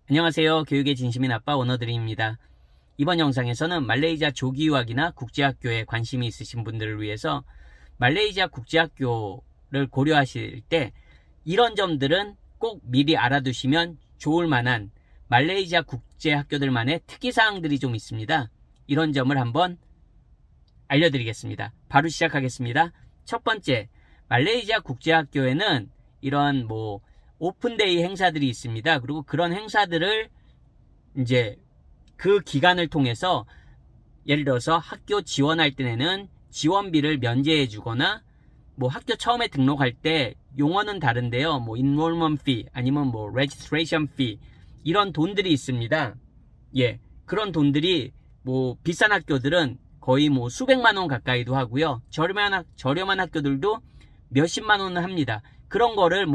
안녕하세요. 교육의 진심인 아빠 원어드림입니다. 이번 영상에서는 말레이시아 조기 유학이나 국제학교에 관심이 있으신 분들을 위해서 말레이시아 국제학교를 고려하실 때 이런 점들은 꼭 미리 알아두시면 좋을 만한 말레이시아 국제학교들만의 특이사항들이 좀 있습니다. 이런 점을 한번 알려드리겠습니다. 바로 시작하겠습니다. 첫 번째, 말레이시아 국제학교에는 이런 오픈데이 행사들이 있습니다. 그리고 그런 행사들을 이제 그 기간을 통해서 예를 들어서 학교 지원할 때는 지원비를 면제해 주거나 학교 처음에 등록할 때 용어는 다른데요. enrollment fee 아니면 registration fee 이런 돈들이 있습니다. 예. 그런 돈들이 비싼 학교들은 거의 수백만 원 가까이도 하고요. 저렴한 학교들도 몇십만 원은 합니다. 그런 거를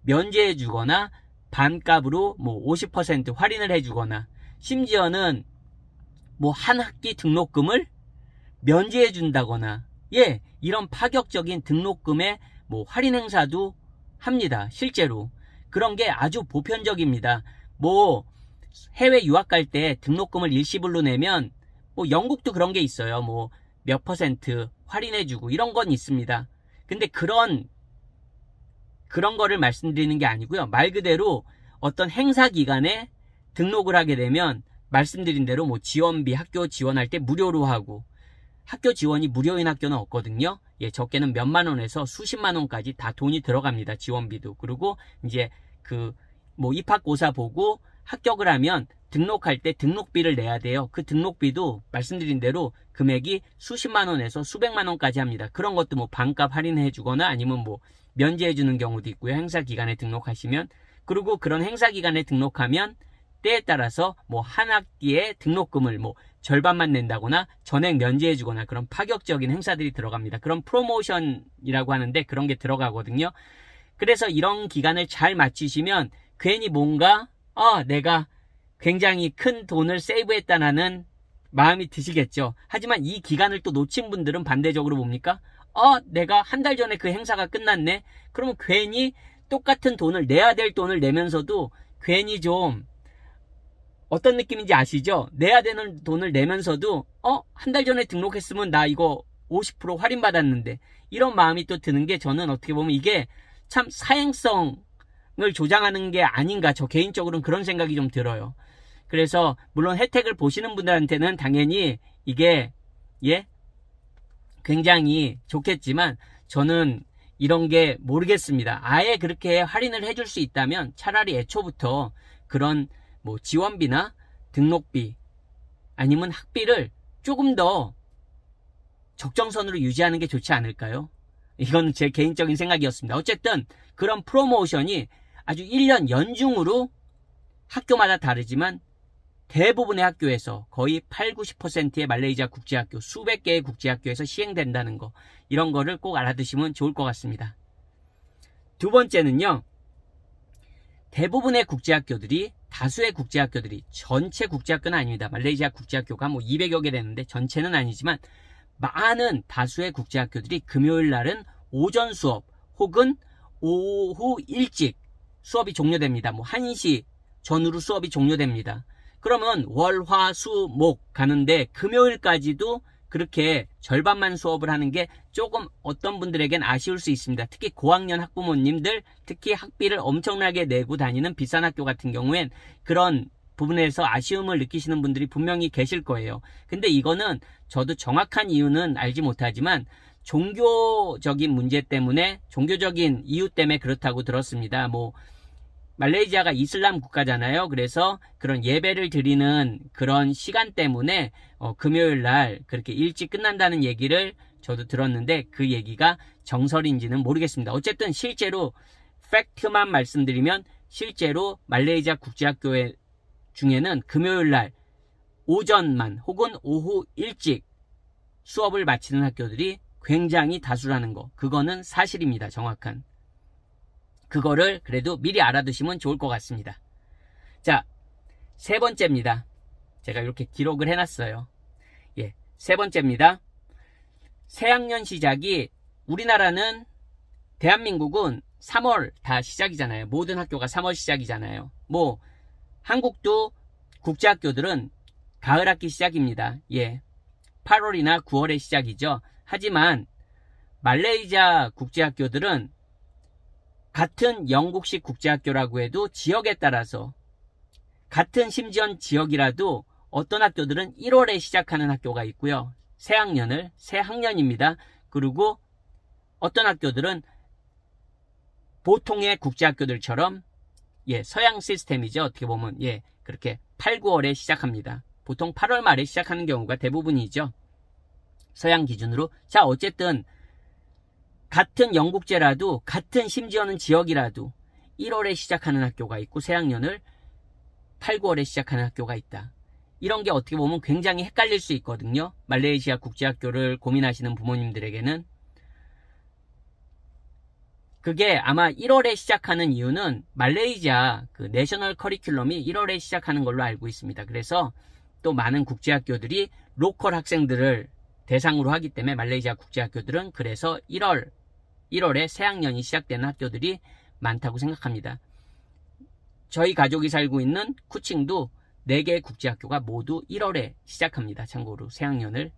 면제해 주거나 반값으로 50% 할인을 해 주거나 심지어는 한 학기 등록금을 면제해 준다거나 이런 파격적인 등록금의 할인 행사도 합니다. 실제로 그런 게 아주 보편적입니다. 해외 유학 갈 때 등록금을 일시불로 내면 영국도 그런 게 있어요. 몇 퍼센트 할인해 주고 이런 건 있습니다. 근데 그런 거를 말씀드리는 게 아니고요. 말 그대로 어떤 행사 기간에 등록을 하게 되면 말씀드린 대로 지원비 학교 지원할 때 무료로 하고 학교 지원이 무료인 학교는 없거든요. 적게는 몇만 원에서 수십만 원까지 다 돈이 들어갑니다. 지원비도. 그리고 이제 입학고사 보고 합격을 하면 등록할 때 등록비를 내야 돼요. 그 등록비도 말씀드린 대로 금액이 수십만 원에서 수백만 원까지 합니다. 그런 것도 반값 할인해 주거나 아니면 면제해 주는 경우도 있고요. 행사 기간에 등록하시면. 그리고 그런 행사 기간에 등록하면 때에 따라서 한 학기의 등록금을 절반만 낸다거나 전액 면제해 주거나 그런 파격적인 행사들이 들어갑니다. 그런 프로모션이라고 하는데 그런 게 들어가거든요. 그래서 이런 기간을 잘 맞추시면 괜히 내가 굉장히 큰 돈을 세이브했다는 마음이 드시겠죠. 하지만 이 기간을 또 놓친 분들은 반대적으로 뭡니까? 내가 한 달 전에 그 행사가 끝났네? 그러면 괜히 똑같은 돈을 내야 될 돈을 내면서도 괜히 좀 어떤 느낌인지 아시죠? 내야 되는 돈을 내면서도 한 달 전에 등록했으면 나 이거 50% 할인받았는데 이런 마음이 또 드는 게 저는 어떻게 보면 이게 참 사행성을 조장하는 게 아닌가 저 개인적으로는 그런 생각이 좀 들어요. 그래서 물론 혜택을 보시는 분들한테는 당연히 이게 굉장히 좋겠지만 저는 이런 게 모르겠습니다. 아예 그렇게 할인을 해줄 수 있다면 차라리 애초부터 그런 지원비나 등록비 아니면 학비를 조금 더 적정선으로 유지하는 게 좋지 않을까요? 이건 제 개인적인 생각이었습니다. 어쨌든 그런 프로모션이 아주 1년 연중으로 학교마다 다르지만 대부분의 학교에서 거의 80~90%의 말레이시아 국제학교 수백 개의 국제학교에서 시행된다는 거 이런 거를 꼭 알아두시면 좋을 것 같습니다. 두 번째는요. 대부분의 국제학교들이 다수의 국제학교들이 전체 국제학교는 아닙니다. 말레이시아 국제학교가 200여 개 되는데 전체는 아니지만 많은 다수의 국제학교들이 금요일 날은 오전 수업 혹은 오후 일찍 수업이 종료됩니다. 1시 전후로 수업이 종료됩니다. 그러면 월, 화, 수, 목 가는데 금요일까지도 그렇게 절반만 수업을 하는 게 조금 어떤 분들에겐 아쉬울 수 있습니다. 특히 고학년 학부모님들, 특히 학비를 엄청나게 내고 다니는 비싼 학교 같은 경우엔 그런 부분에서 아쉬움을 느끼시는 분들이 분명히 계실 거예요. 근데 이거는 저도 정확한 이유는 알지 못하지만 종교적인 문제 때문에 종교적인 이유 때문에 그렇다고 들었습니다. 말레이시아가 이슬람 국가잖아요. 그래서 그런 예배를 드리는 그런 시간 때문에 금요일 날 그렇게 일찍 끝난다는 얘기를 저도 들었는데 그 얘기가 정설인지는 모르겠습니다. 어쨌든 실제로 팩트만 말씀드리면 실제로 말레이시아 국제학교 중에는 금요일 날 오전만 혹은 오후 일찍 수업을 마치는 학교들이 굉장히 다수라는 거. 그거는 사실입니다. 정확한. 그거를 그래도 미리 알아두시면 좋을 것 같습니다. 자, 세 번째입니다. 제가 이렇게 기록을 해놨어요. 세 번째입니다. 새학년 시작이 우리나라는 대한민국은 3월 다 시작이잖아요. 모든 학교가 3월 시작이잖아요. 한국도 국제학교들은 가을 학기 시작입니다. 8월이나 9월의 시작이죠. 하지만 말레이시아 국제학교들은 같은 영국식 국제학교라고 해도 지역에 따라서 같은 심지어 지역이라도 어떤 학교들은 1월에 시작하는 학교가 있고요. 새 학년입니다. 그리고 어떤 학교들은 보통의 국제학교들처럼 서양 시스템이죠. 어떻게 보면 그렇게 8, 9월에 시작합니다. 보통 8월 말에 시작하는 경우가 대부분이죠. 서양 기준으로. 자, 어쨌든 같은 영국제라도 같은 심지어는 지역이라도 1월에 시작하는 학교가 있고 새학년을 8, 9월에 시작하는 학교가 있다. 이런 게 어떻게 보면 굉장히 헷갈릴 수 있거든요. 말레이시아 국제학교를 고민하시는 부모님들에게는. 그게 아마 1월에 시작하는 이유는 말레이시아 그 내셔널 커리큘럼이 1월에 시작하는 걸로 알고 있습니다. 그래서 또 많은 국제학교들이 로컬 학생들을 대상으로 하기 때문에 말레이시아 국제학교들은 그래서 1월에 새학년이 시작되는 학교들이 많다고 생각합니다. 저희 가족이 살고 있는 쿠칭도 4개의 국제학교가 모두 1월에 시작합니다. 참고로 새학년을.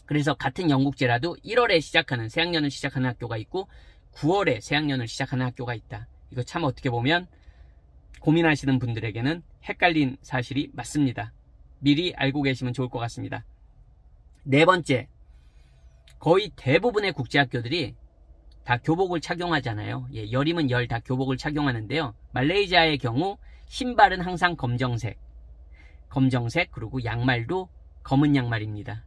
그래서 같은 영국제라도 1월에 시작하는 새학년을 시작하는 학교가 있고 9월에 새학년을 시작하는 학교가 있다. 이거 참 어떻게 보면 고민하시는 분들에게는 헷갈린 사실이 맞습니다. 미리 알고 계시면 좋을 것 같습니다. 4번째, 거의 대부분의 국제학교들이 다 교복을 착용하잖아요. 열이면 열 다 교복을 착용하는데요. 말레이시아의 경우 신발은 항상 검정색 그리고 양말도 검은 양말입니다.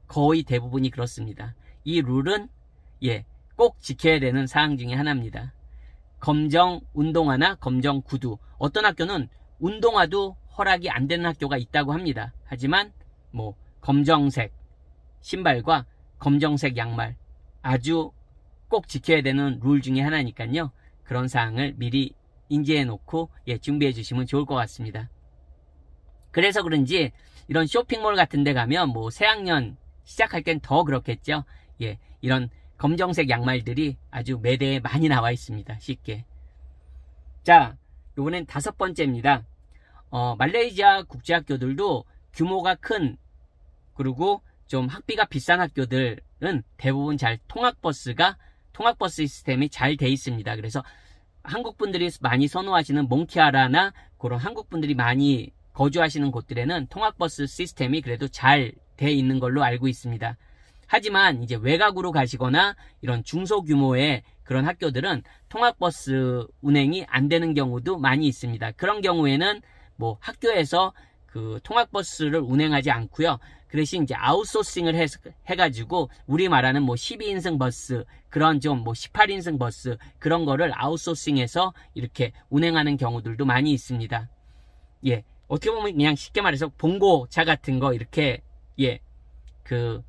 거의 대부분이 그렇습니다. 이 룰은 꼭 지켜야 되는 사항 중에 하나입니다. 검정 운동화나 검정 구두. 어떤 학교는 운동화도 허락이 안 되는 학교가 있다고 합니다. 하지만 검정색 신발과 검정색 양말 아주 꼭 지켜야 되는 룰 중에 하나니까요. 그런 사항을 미리 인지해 놓고 준비해 주시면 좋을 것 같습니다. 그래서 그런지 이런 쇼핑몰 같은 데 가면 새학년 시작할 땐 더 그렇겠죠. 이런 검정색 양말들이 아주 매대에 많이 나와 있습니다. 쉽게. 자, 이번엔 5번째입니다. 말레이시아 국제학교들도 규모가 큰 그리고 좀 학비가 비싼 학교들은 대부분 통학버스 시스템이 잘 돼 있습니다. 그래서 한국분들이 많이 선호하시는 몽키아라나 그런 한국분들이 많이 거주하시는 곳들에는 통학버스 시스템이 그래도 잘 돼 있는 걸로 알고 있습니다. 하지만 이제 외곽으로 가시거나 이런 중소규모의 그런 학교들은 통학버스 운행이 안 되는 경우도 많이 있습니다. 그런 경우에는 학교에서 그 통학버스를 운행하지 않고요. 그 대신 이제 아웃소싱을 해가지고 우리 말하는 12인승 버스 그런 좀 18인승 버스 그런 거를 아웃소싱해서 이렇게 운행하는 경우들도 많이 있습니다. 어떻게 보면 그냥 쉽게 말해서 봉고차 같은 거 이렇게 그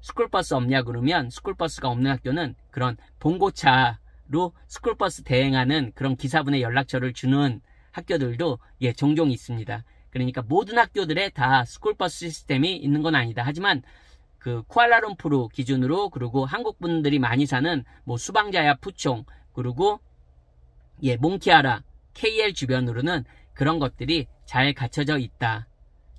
스쿨버스 없냐 그러면 스쿨버스가 없는 학교는 그런 봉고차로 스쿨버스 대행하는 그런 기사분의 연락처를 주는 학교들도 종종 있습니다. 그러니까 모든 학교들에 다 스쿨버스 시스템이 있는 건 아니다. 하지만 그 쿠알라룸푸르 기준으로 그리고 한국분들이 많이 사는 수방자야 푸총 그리고 몽키아라 KL 주변으로는 그런 것들이 잘 갖춰져 있다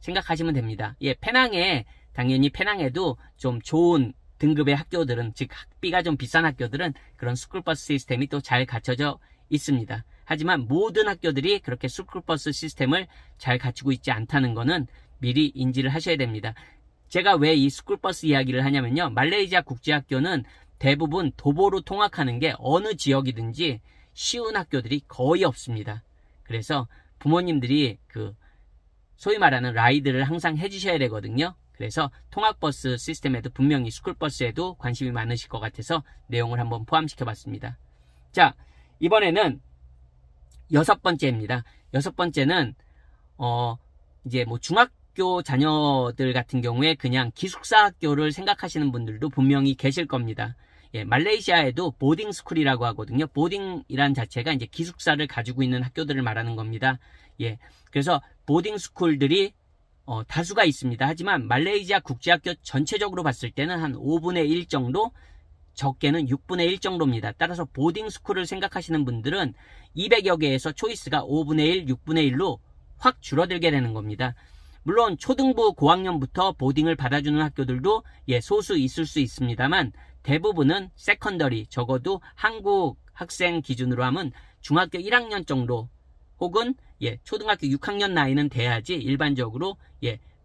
생각하시면 됩니다. 페낭에 당연히 페낭에도 좀 좋은 등급의 학교들은 즉 학비가 좀 비싼 학교들은 그런 스쿨버스 시스템이 또 잘 갖춰져 있습니다. 하지만 모든 학교들이 그렇게 스쿨버스 시스템을 잘 갖추고 있지 않다는 것은 미리 인지를 하셔야 됩니다. 제가 왜 이 스쿨버스 이야기를 하냐면요. 말레이시아 국제학교는 대부분 도보로 통학하는 게 어느 지역이든지 쉬운 학교들이 거의 없습니다. 그래서 부모님들이 그 소위 말하는 라이드를 항상 해주셔야 되거든요. 그래서 통학버스 시스템에도 분명히 스쿨버스에도 관심이 많으실 것 같아서 내용을 한번 포함시켜 봤습니다. 자, 이번에는 6번째입니다. 6번째는 이제 중학교 자녀들 같은 경우에 그냥 기숙사 학교를 생각하시는 분들도 분명히 계실 겁니다. 말레이시아에도 보딩 스쿨이라고 하거든요. 보딩이란 자체가 이제 기숙사를 가지고 있는 학교들을 말하는 겁니다. 그래서 보딩 스쿨들이 다수가 있습니다. 하지만 말레이시아 국제학교 전체적으로 봤을 때는 한 5분의 1 정도, 적게는 6분의 1 정도입니다. 따라서 보딩 스쿨을 생각하시는 분들은 200여 개에서 초이스가 5분의 1, 6분의 1로 확 줄어들게 되는 겁니다. 물론 초등부 고학년부터 보딩을 받아주는 학교들도 소수 있을 수 있습니다만 대부분은 세컨더리, 적어도 한국 학생 기준으로 하면 중학교 1학년 정도 혹은 초등학교 6학년 나이는 돼야지 일반적으로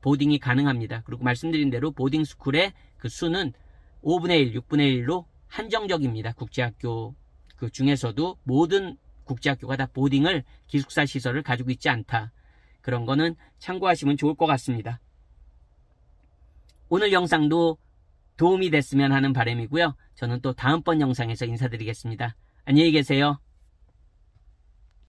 보딩이 가능합니다. 그리고 말씀드린 대로 보딩 스쿨의 그 수는 5분의 1, 6분의 1로 한정적입니다. 국제학교 그 중에서도 모든 국제학교가 다 보딩을 기숙사 시설을 가지고 있지 않다. 그런 거는 참고하시면 좋을 것 같습니다. 오늘 영상도 도움이 됐으면 하는 바람이고요. 저는 또 다음번 영상에서 인사드리겠습니다. 안녕히 계세요.